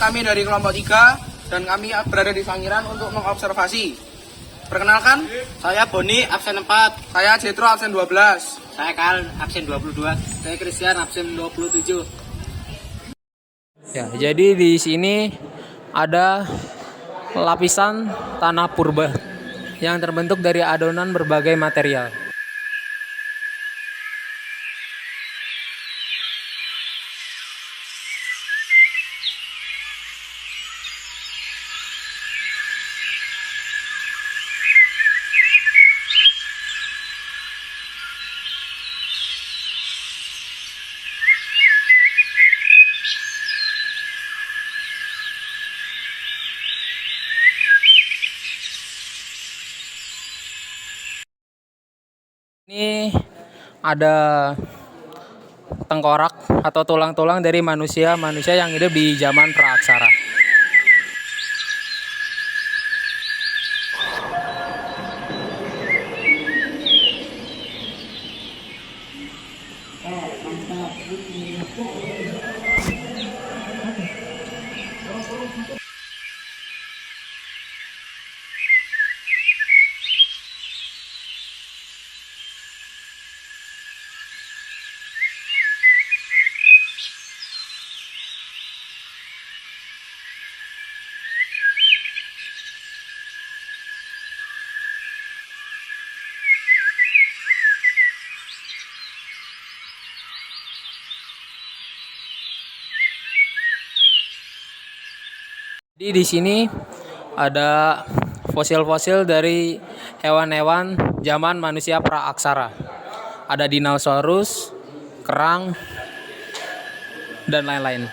Kami dari kelompok 3 dan kami berada di Sangiran untuk mengobservasi. Perkenalkan, Saya Boni, absen 4. saya Jetro absen 12. Saya Kal, absen 22. Saya Christian, absen 27. Ya, jadi di sini ada lapisan tanah purba yang terbentuk dari adonan berbagai material. Ini ada tengkorak atau tulang-tulang dari manusia yang hidup di zaman praaksara. Jadi di sini ada fosil-fosil dari hewan-hewan zaman manusia praaksara. Ada dinosaurus, kerang, dan lain-lain.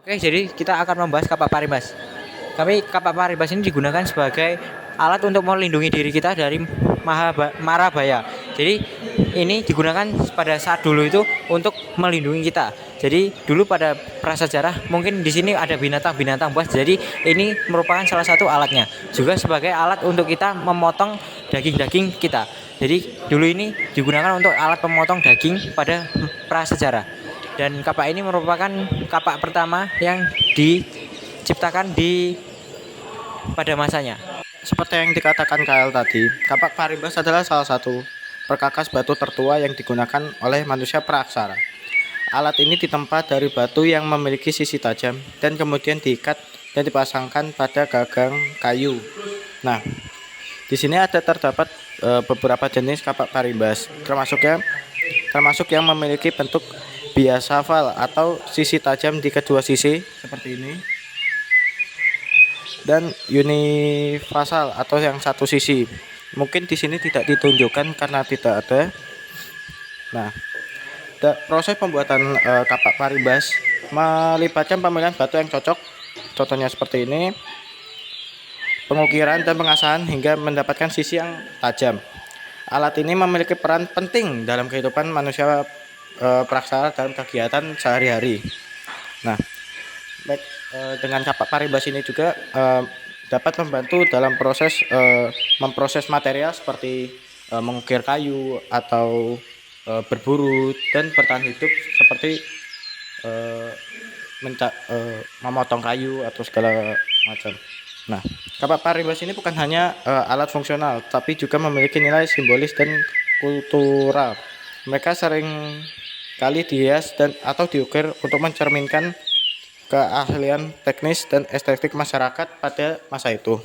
Oke, jadi kita akan membahas kapak paribas. Kapak paribas ini digunakan sebagai alat untuk melindungi diri kita dari mara bahaya. Jadi ini digunakan pada saat dulu itu untuk melindungi kita. Jadi dulu pada prasejarah mungkin di sini ada binatang-binatang buas. Jadi ini merupakan salah satu alatnya. Juga sebagai alat untuk kita memotong daging-daging kita. Jadi dulu ini digunakan untuk alat pemotong daging pada prasejarah. Dan kapak ini merupakan kapak pertama yang diciptakan pada masanya. Seperti yang dikatakan KL tadi, kapak paribas adalah salah satu perkakas batu tertua yang digunakan oleh manusia praaksara. Alat ini ditempa dari batu yang memiliki sisi tajam dan kemudian diikat dan dipasangkan pada gagang kayu. Nah, di sini terdapat beberapa jenis kapak paribas, termasuk yang memiliki bentuk biasafal atau sisi tajam di kedua sisi seperti ini, dan unifasal atau yang satu sisi. Mungkin di sini tidak ditunjukkan karena tidak ada. Nah, proses pembuatan kapak paribas melibatkan pemilihan batu yang cocok, contohnya seperti ini, pengukiran dan pengasahan hingga mendapatkan sisi yang tajam. Alat ini memiliki peran penting dalam kehidupan manusia praaksara dalam kegiatan sehari-hari. Nah, dengan kapak paribas ini juga dapat membantu dalam proses memproses material seperti mengukir kayu atau berburu dan bertahan hidup seperti memotong kayu atau segala macam. Nah, kapak paribas ini bukan hanya alat fungsional, tapi juga memiliki nilai simbolis dan kultural. Mereka sering kali dihias dan atau diukir untuk mencerminkan keahlian teknis dan estetik masyarakat pada masa itu.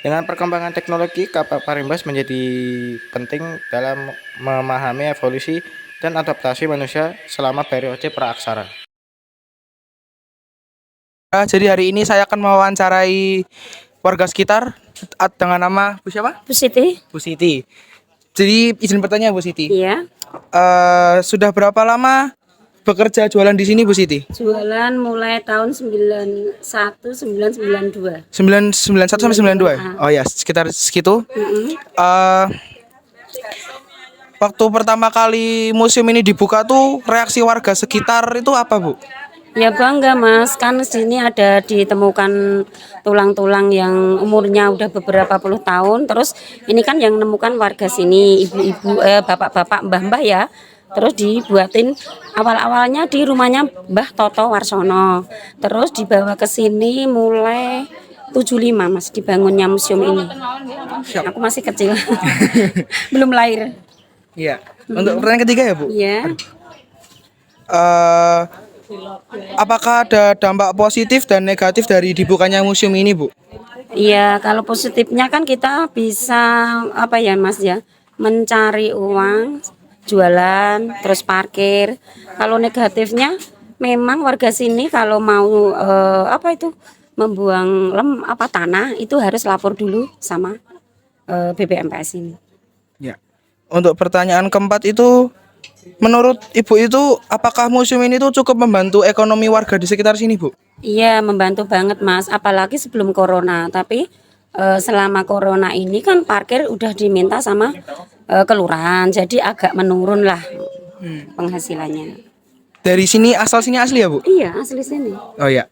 Dengan perkembangan teknologi, kapak parimbas menjadi penting dalam memahami evolusi dan adaptasi manusia selama periode praaksara. Jadi hari ini saya akan mewawancarai warga sekitar dengan nama Bu siapa? Bu Siti? Bu Siti. Jadi izin bertanya Bu Siti. Iya. Sudah berapa lama bekerja jualan di sini Bu Siti? Jualan mulai tahun 1992. 991 sampai 92 ya? Oh ya, sekitar segitu. Waktu pertama kali museum ini dibuka tuh reaksi warga sekitar itu apa Bu? Ya bangga Mas, kan di sini ada ditemukan tulang-tulang yang umurnya udah beberapa puluh tahun. Terus ini kan yang nemukan warga sini, ibu-ibu, bapak-bapak, mbah-mbah ya. Terus dibuatin awal-awalnya di rumahnya Mbah Toto Warsono. Terus dibawa ke sini mulai 75 Mas dibangunnya museum ini. Aku masih kecil, belum lahir. Iya. Untuk pertanyaan ketiga ya Bu? Iya. Apakah ada dampak positif dan negatif dari dibukanya museum ini Bu? Iya, kalau positifnya kan kita bisa apa ya Mas ya, mencari uang, jualan, terus parkir. Kalau negatifnya memang warga sini kalau mau membuang tanah itu harus lapor dulu sama BPMPS ini. Ya. Untuk pertanyaan keempat itu, menurut Ibu itu apakah museum ini tuh cukup membantu ekonomi warga di sekitar sini Bu? Iya, membantu banget Mas, apalagi sebelum corona. Tapi selama corona ini kan parkir udah diminta sama kelurahan, jadi agak menurun lah penghasilannya. Dari sini asli ya Bu? Iya, asli sini. Oh ya.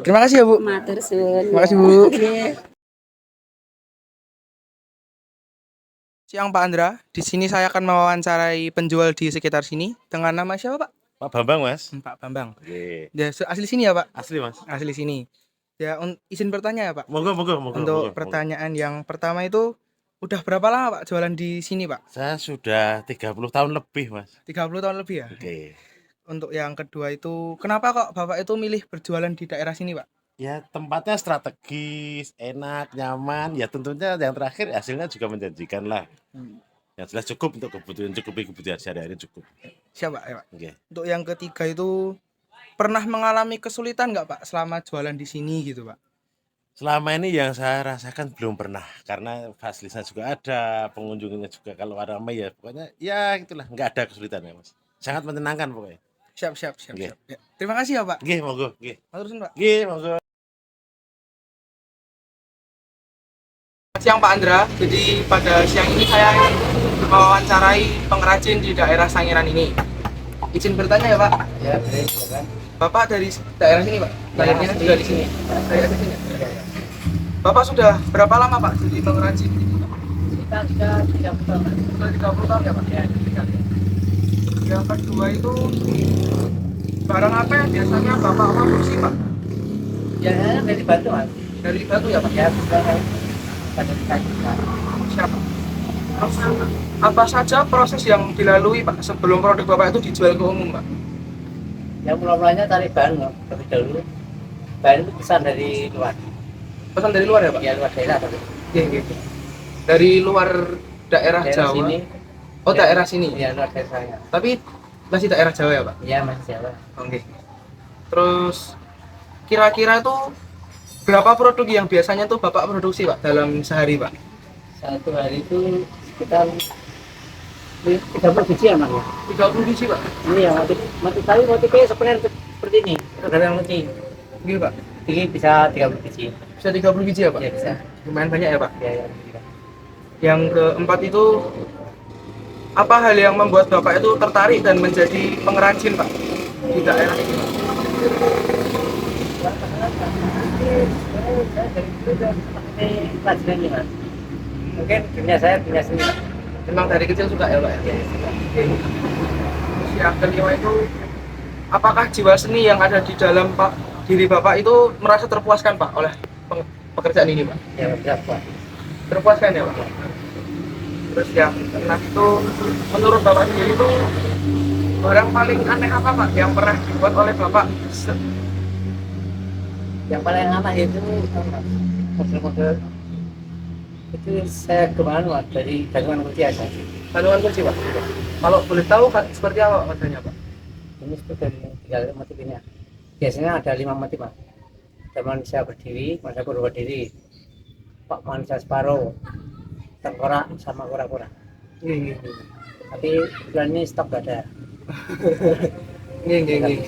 Terima kasih ya Bu. Matur suwun. Terima kasih Bu. Iya. Siang Pak Andra, di sini saya akan mewawancarai penjual di sekitar sini dengan nama siapa Pak? Pak Bambang, Mas. Pak Bambang. Oke. Ya, asli sini ya Pak? Asli, Mas. Asli sini. Ya, izin bertanya ya Pak. Monggo. Untuk pertanyaan yang pertama itu, udah berapa lama Pak jualan di sini Pak? Saya sudah 30 tahun lebih, Mas. 30 tahun lebih ya? Oke. Untuk yang kedua itu, kenapa kok Bapak itu milih berjualan di daerah sini Pak? Ya, tempatnya strategis, enak, nyaman. Ya, tentunya yang terakhir hasilnya juga menjanjikan lah. Yang jelas cukup untuk kebutuhan sehari-hari cukup. Siap Pak, ya Pak. Oke. Untuk yang ketiga itu, pernah mengalami kesulitan nggak Pak selama jualan di sini gitu Pak? Selama ini yang saya rasakan belum pernah. Karena fasilitasnya juga ada, pengunjungnya juga kalau ramai ya. Pokoknya ya itulah, nggak ada kesulitan ya, Mas. Sangat menenangkan pokoknya. Siap. Oke. Ya. Terima kasih ya Pak. Oke, monggo. Oke. Matur suwun, Pak. Oke, monggo. Siang Pak Andra, jadi pada siang ini saya mewawancarai pengrajin di daerah Sangiran ini. Izin bertanya ya Pak? Ya, silakan. Bapak dari daerah sini Pak? Lahirnya juga di sini? Dari asli sini? Bapak sudah berapa lama Pak jadi pengrajin? Kita sudah 30 tahun. Sudah 30 tahun ya Pak? Ya, Yang kedua itu, barang apa yang biasanya Bapak produksi Pak? ya dari batu Mas. Dari batu ya Pak? Ya, sudah pada kayu. Siapa? Terus apa saja proses yang dilalui Pak sebelum produk Bapak itu dijual ke umum Pak? Yang mula-mulanya cari bahan Mas, terlebih dahulu. Bahan itu pesan dari luar. Pesan dari luar ya Pak? Ya, luar daerah tapi. Iya. Dari luar daerah Daerah Jawa? sini. Oh daerah sini? Ya, luar daerah saya. Tapi masih daerah Jawa ya Pak? Ya, masih Jawa. Oke. Terus kira-kira tuh berapa produk yang biasanya tuh Bapak produksi Pak dalam sehari Pak? Satu hari itu sekitar 30 biji ya Mas. 30 biji Pak? Ini yang motif kayu motifnya seperti ini. Produk yang motif. Gitu Pak? Ini bisa 30 biji. Bisa 30 biji ya Pak? Ya, bisa. Lumayan banyak ya Pak? Ya. Yang keempat itu, apa hal yang membuat Bapak itu tertarik dan menjadi pengrajin Pak di daerah ini Pak? Saya dari dulu udah pakai pelajaran ini Mas. Mungkin dunia saya dunia seni. Memang dari kecil suka ya Pak? Ya? Terus yang kelima itu, apakah jiwa seni yang ada di dalam diri Bapak itu merasa terpuaskan Pak oleh pekerjaan ini Pak? Ya berapa? Terpuaskan ya Pak? Terus yang keenam itu menurut Bapak sendiri itu barang paling aneh apa Pak yang pernah dibuat oleh Bapak? Yang paling aneh itu model-model itu saya kemarin Pak, dari gantungan kunci aja. Kandungan kunci Pak? Kalau boleh tahu seperti apa modelnya Pak? Ini seperti dari motif ini. Biasanya ada 5 motif Pak. Ada manusia berdiri, manusia berdiri, Pak manusia separuh, tengkorak sama kura-kura. Tapi bulan ini stok gak ada. Nggih.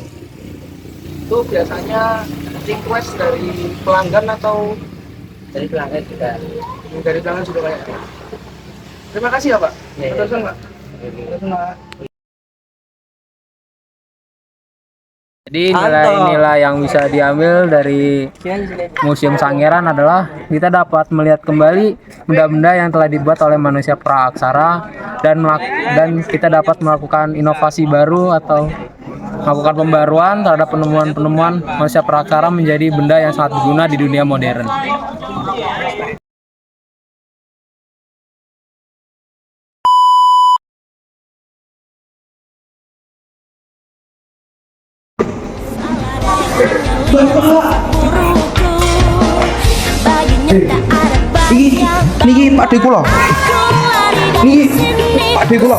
Itu biasanya request dari pelanggan atau Jadi pelanggan juga. dari pelanggan juga banyak? Terima kasih ya Pak. Iya. Terusan Pak. Terusan Pak. Jadi nilai-nilai yang bisa diambil dari Museum Sangiran adalah kita dapat melihat kembali benda-benda yang telah dibuat oleh manusia praaksara dan kita dapat melakukan inovasi baru atau melakukan pembaruan terhadap penemuan-penemuan manusia praaksara menjadi benda yang sangat berguna di dunia modern. Niki Pak De kula. Niki Pak De kula.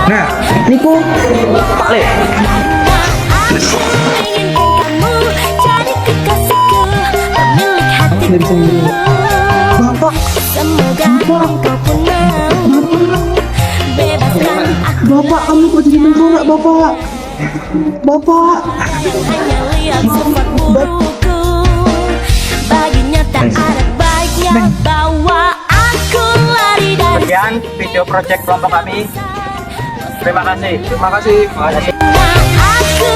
Nah, niku Pak Le. Bapak. Bapak, kamu kok jadi tengkorak, Bapak? Bapak. Baginya tak ada baiknya bawa aku lari dari Sekian video project kelompok kami. Terima kasih. Terima kasih. aku